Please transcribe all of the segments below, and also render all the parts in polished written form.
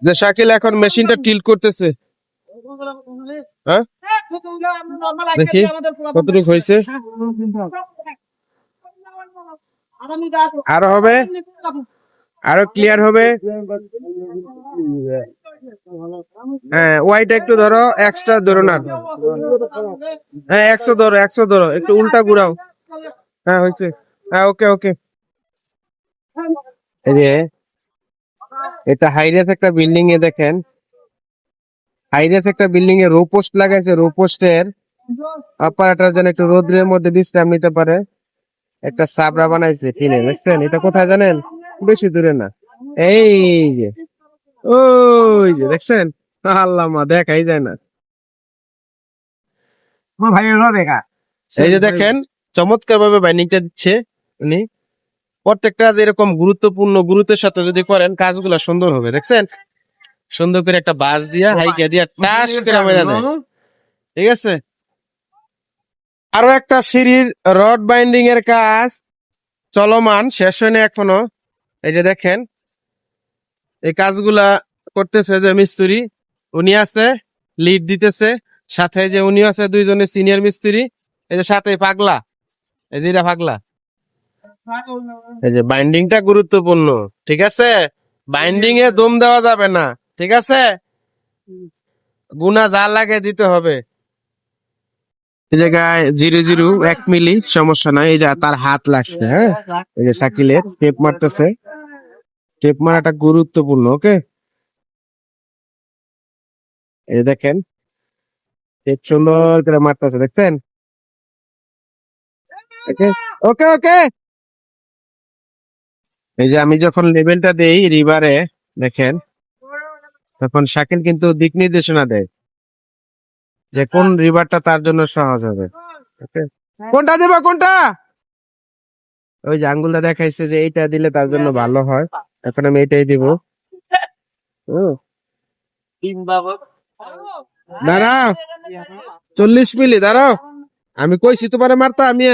যে শাকিল এখন মেশিনটা টিল্ট করতেছে। হ্যাঁ দেখি কতটুকু হয়েছে। আরো হবে, আরো ক্লিয়ার হবে। হ্যাঁ ওয়াইটা একটু ধরো, এক্সট্রা ধরো না। হ্যাঁ 100 ধরো, 100 ধরো, একটু উল্টা ঘুরাও। হ্যাঁ হয়েছে। হ্যাঁ ওকে ওকে। এই যে এটা হাইরেস একটা বিল্ডিং এ দেখেন, হাইরেস একটা বিল্ডিং এ রো পোস্ট লাগাইছে। রো পোস্টের অপারেটর যেন একটু রোদ্রের মধ্যে বিশ্রাম নিতে পারে একটা সাবরা বানাইছে টিনে, দেখছেন? এটা কোথায় জানেন? বেশি দূরে না, এই যে ওই যে দেখছেন? আল্লাহ মা, দেখাই যায় না। এই যে দেখেন চমৎকার ভাবে বাইন্ডিংটা দিচ্ছে উনি। প্রত্যেকটা যে এরকম গুরুত্বপূর্ণ গুরুত্বের সাথে যদি করেন কাজগুলো সুন্দর হবে। দেখছেন সুন্দর করে একটা বাস দিয়া হাইকা দিয়া টাস করে মেরে দেয়। ঠিক আছে, আরো একটা সিঁড়ির রড বাইন্ডিং এর কাজ চলমান, শেষ হয়নি এখনো। এই যে দেখেন এই কাজগুলা করতেছে যে মিস্ত্রি, উনি আছে লিড দিতেছে, সাথে যে উনি আছে দুইজনের সিনিয়র মিস্ত্রি। এই যে সাথে পাগলা, এই যে এটা পাগলা। এই যে বাইন্ডিংটা গুরুত্বপূর্ণ, ঠিক আছে? বাইন্ডিং এ দম দেওয়া যাবে না, ঠিক আছে? গুনা যা লাগে দিতে হবে। এই জায়গায় 0.01 মিলি, সমস্যা নাই। এই যে তার হাত লাগছে, হ্যাঁ এই যে শাকিলের টেপ মারতেছে। টেপ মারাটা গুরুত্বপূর্ণ, ওকে? এই দেখেন টেপ সুন্দর করে মারতেছে, দেখছেন? ওকে ওকে ওকে। এই যে আমি যখন লেভেলটা দেই রিভারে, দেখেন তখন শাকিল কিন্তু দিক নির্দেশনা দেয় যে কোন রিভারটা তার জন্য সহজ হবে। ওকে, কোনটা দেবা কোনটা? ওই যে আঙ্গুলটা দেখাইছে যে এইটা দিলে তার জন্য ভালো হয়, এখন আমি এটাই দিব। দাঁড়াও 40 মিলি, দাঁড়াও। আমি কইছি তোমারে মারতা, আমি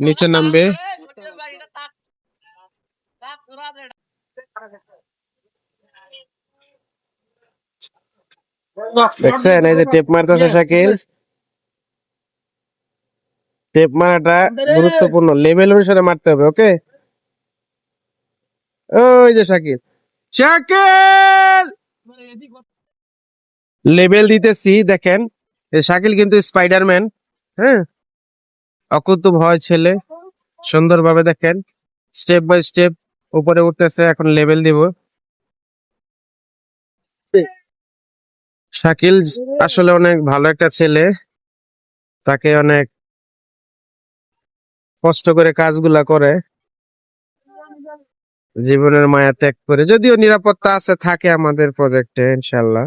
নিচে নামবে। দেখছেন এই যে টেপ মারতেছে শাকিল। টেপ মারাটা গুরুত্বপূর্ণ, লেভেল অনুসারে মারতে হবে, ওকে? ওই যে শাকিল, শাকিল লেভেল দিতেছি। দেখেন এই শাকিল কিন্তু স্পাইডারম্যান, হ্যাঁ অকুত ভয় ছেলে। সুন্দরভাবে দেখেন স্টেপ বাই স্টেপ উপরে উঠতেছে। এখন লেভেল দিব। শাকিল আসলে অনেক ভালো একটা ছেলে, তাকে অনেক কষ্ট করে কাজগুলা করে, জীবনের মায়া ত্যাগ করে। যদিও নিরাপত্তা আছে থাকে আমাদের প্রজেক্টে ইনশাল্লাহ।